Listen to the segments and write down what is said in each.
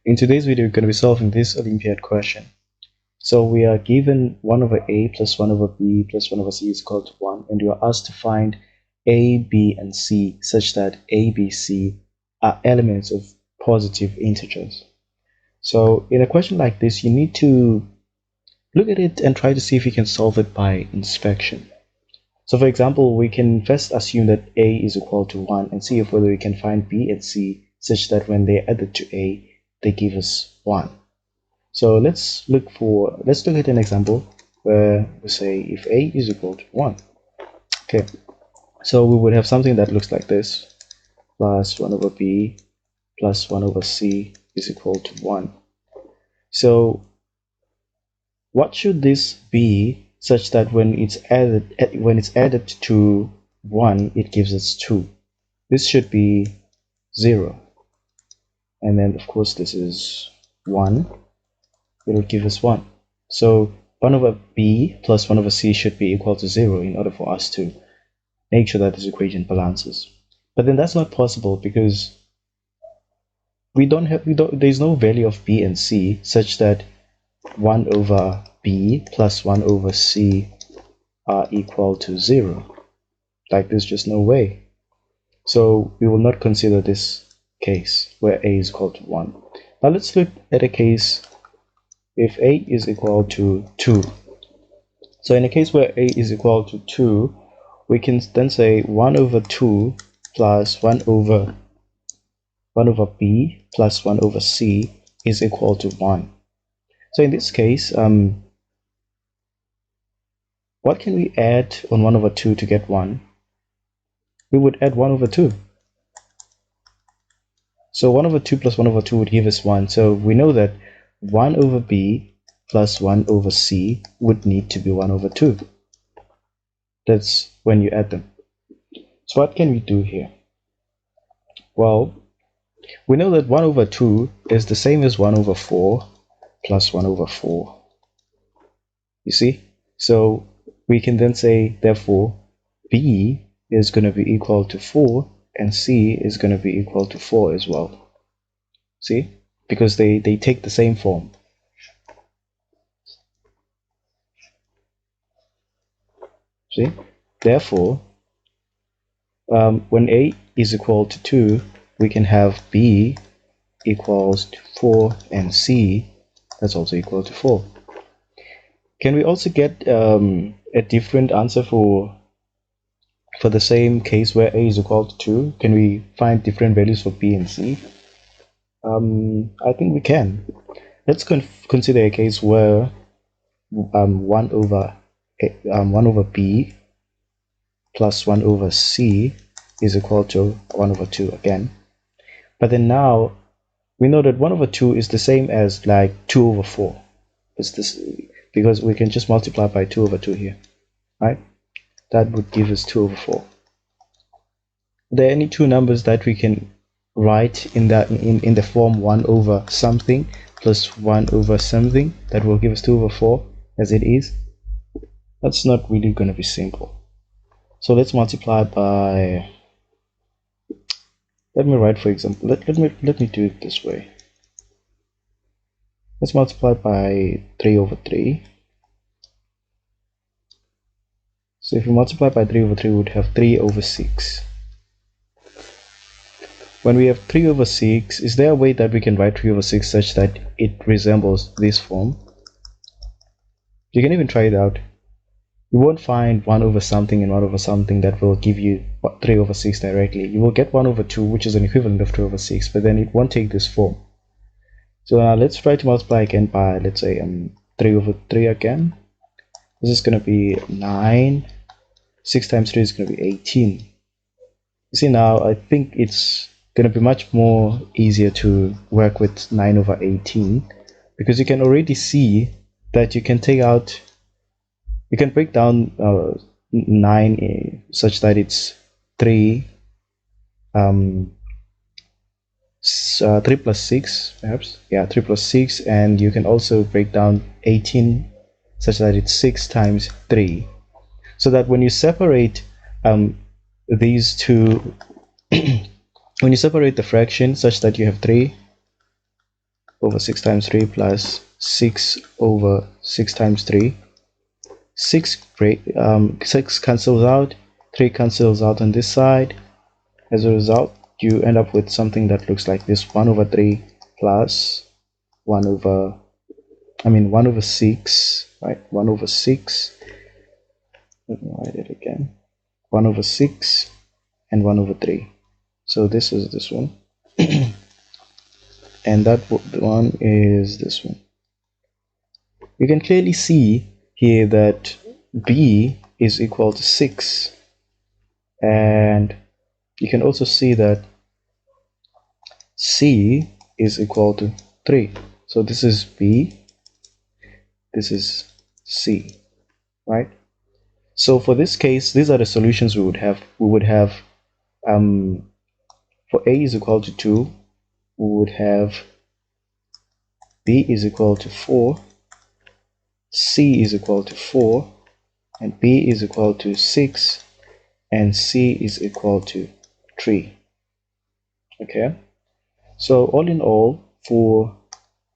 In today's video, we're going to be solving this Olympiad question. So we are given 1 over a plus 1 over b plus 1 over c is equal to 1, and we are asked to find a, b, and c such that a, b, c are elements of positive integers. So in a question like this, you need to look at it and try to see if you can solve it by inspection. So for example, we can first assume that a is equal to 1 and see if whether we can find b and c such that when they're added to a, they give us 1. So let's look at an example where we say if a is equal to 1. Okay, so we would have something that looks like this: plus 1 over b plus 1 over c is equal to 1. So what should this be such that when it's added to 1, it gives us 2? This should be 0. And then of course this is 1. It will give us 1. So 1 over b plus 1 over c should be equal to 0 in order for us to make sure that this equation balances. But then that's not possible because there's no value of b and c such that 1 over b plus 1 over c are equal to 0. Like, there's just no way. So we will not consider this case where a is equal to 1. Now let's look at a case if a is equal to 2. So in a case where a is equal to 2, we can then say 1 over 2 plus 1 over b plus 1 over c is equal to 1. So in this case, what can we add on 1 over 2 to get 1? We would add 1 over 2. So 1 over 2 plus 1 over 2 would give us 1. So we know that 1 over b plus 1 over c would need to be 1 over 2. That's when you add them. So what can we do here? Well, we know that 1 over 2 is the same as 1 over 4 plus 1 over 4. You see? So we can then say, therefore, b is going to be equal to 4 and c is going to be equal to 4 as well. See? Because they take the same form. See? Therefore, when a is equal to 2, we can have b equals to 4 and c that's also equal to 4. Can we also get a different answer for the same case where a is equal to 2? Can we find different values for b and c? I think we can. Let's consider a case where 1 over b plus 1 over c is equal to 1 over 2 again. But then now we know that 1 over 2 is the same as like 2 over 4. It's this, because we can just multiply by 2 over 2 here, right? That would give us 2 over 4. Are there any two numbers that we can write in the form 1 over something plus 1 over something that will give us 2 over 4 as it is? That's not really going to be simple. So let's multiply by, let me write, for example, let me do it this way. Let's multiply by 3 over 3. So if we multiply by 3 over 3, we would have 3 over 6. When we have 3 over 6, is there a way that we can write 3 over 6 such that it resembles this form? You can even try it out. You won't find 1 over something and 1 over something that will give you 3 over 6 directly. You will get 1 over 2, which is an equivalent of 3 over 6, but then it won't take this form. So now let's try to multiply again by, let's say, 3 over 3 again. This is going to be 9. 6 times 3 is going to be 18. You see, now I think it's going to be much more easier to work with 9 over 18, because you can already see that you can break down 9 such that it's 3 plus 6, perhaps. Yeah, 3 plus 6, and you can also break down 18 such that it's 6 times 3. So that when you separate these two, when you separate the fraction such that you have 3 over 6 times 3 plus 6 over 6 times 3. 6 cancels out, 3 cancels out on this side. As a result, you end up with something that looks like this: 1 over 3 plus 1 over 6, right? 1 over 6. Let me write it again. 1 over 6 and 1 over 3. So this is this one. And that one is this one. You can clearly see here that b is equal to 6, and you can also see that c is equal to 3. So this is b, this is c, right? So for this case, these are the solutions we would have. We would have for a is equal to 2, we would have b is equal to 4, c is equal to 4, and b is equal to 6, and c is equal to 3. Okay, so all in all,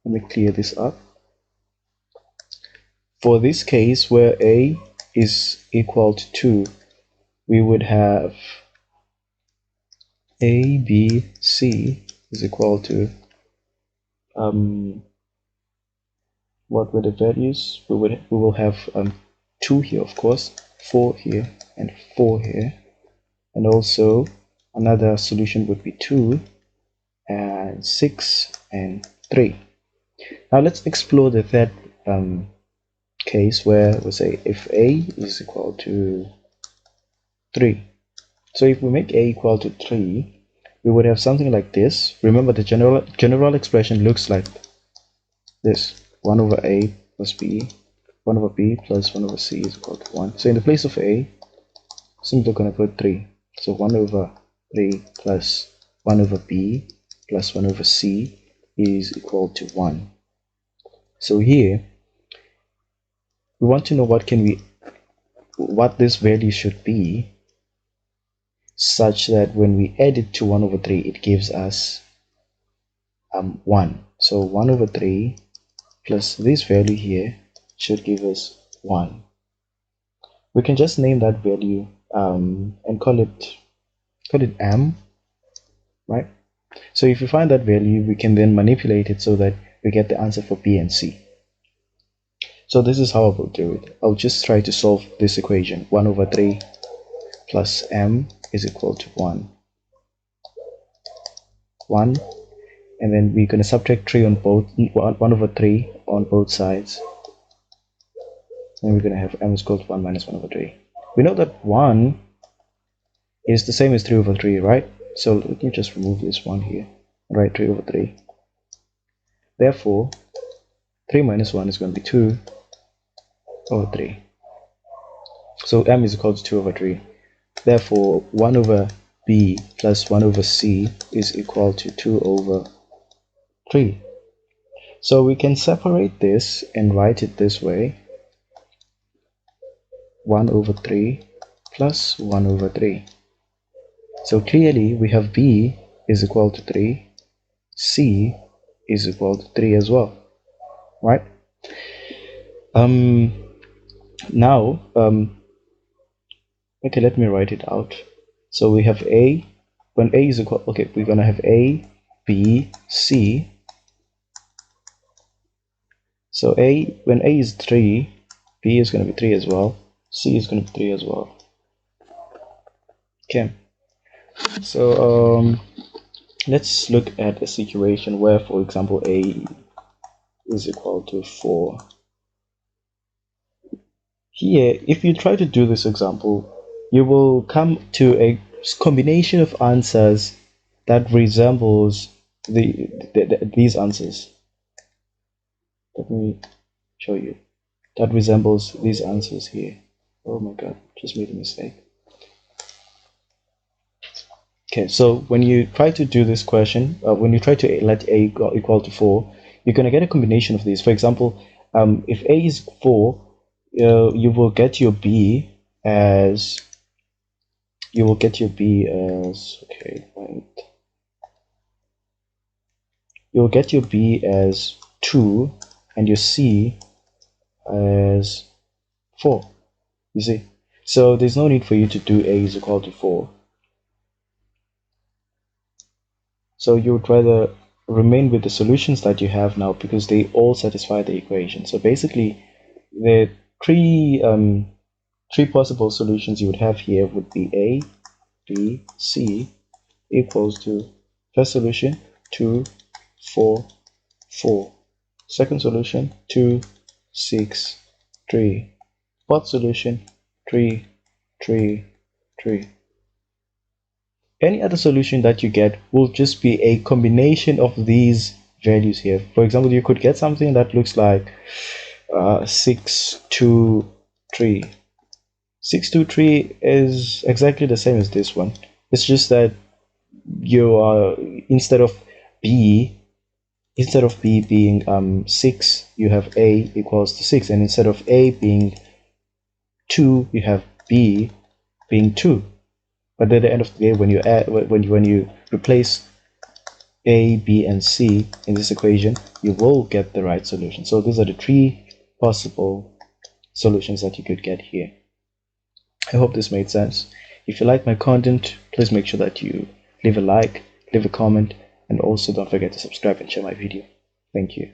let me clear this up. For this case where a is equal to 2, we would have a, b, c is equal to what were the values? We will have 2 here, of course, 4 here, and 4 here, and also another solution would be 2 and 6 and 3. Now let's explore the third case where we say if a is equal to 3. So if we make a equal to 3, we would have something like this. Remember, the general expression looks like this: 1 over a plus b, 1 over b plus 1 over c is equal to 1. So in the place of a, simply going to put 3. So 1 over 3 plus 1 over b plus 1 over c is equal to 1. So here we want to know what this value should be, such that when we add it to 1 over 3, it gives us 1. So 1 over 3 plus this value here should give us 1. We can just name that value and call it m, right? So if we find that value, we can then manipulate it so that we get the answer for b and c. So this is how I will do it. I'll just try to solve this equation: 1 over 3 plus m is equal to 1, and then we're going to subtract 3 on both, 1 over 3 on both sides, and we're going to have m is equal to 1 minus 1 over 3. We know that 1 is the same as 3 over 3, right? So let me just remove this 1 here and write 3 over 3. Therefore 3 minus 1 is going to be 2 over 3. So m is equal to 2 over 3. Therefore 1 over b plus 1 over c is equal to 2 over 3. So we can separate this and write it this way: 1 over 3 plus 1 over 3. So clearly we have b is equal to 3, c is equal to 3 as well, right? Now okay, let me write it out. So we have a, when a is equal, okay, we're gonna have a, b, c. So when a is 3, b is gonna be 3 as well, c is gonna be 3 as well. Okay, so let's look at a situation where, for example, a is equal to 4. Here, if you try to do this example, you will come to a combination of answers that resembles these answers. Let me show you. That resembles these answers here. Oh my god, just made a mistake. Okay, so when you try to do this question, when you try to let a equal to 4, you're going to get a combination of these. For example, if a is 4, you will get your b as, okay, right. you'll get your b as 2 and your c as 4. You see? So there's no need for you to do a is equal to 4. So you would rather remain with the solutions that you have now because they all satisfy the equation. So basically, the three possible solutions you would have here would be a, b, c equals to first solution 2, 4, 4. Second solution 2, 6, 3. Fourth solution 3, 3, 3. Any other solution that you get will just be a combination of these values here. For example, you could get something that looks like 6, 2, 3. 6, 2, 3 is exactly the same as this one. It's just that you are b instead of b being 6, you have a equals to 6, and instead of a being 2, you have b being 2. But at the end of the day, when you add, when you replace a, b, and c in this equation, you will get the right solution. So these are the three possible solutions that you could get here. I hope this made sense. If you like my content, please make sure that you leave a like, leave a comment, and also don't forget to subscribe and share my video. Thank you.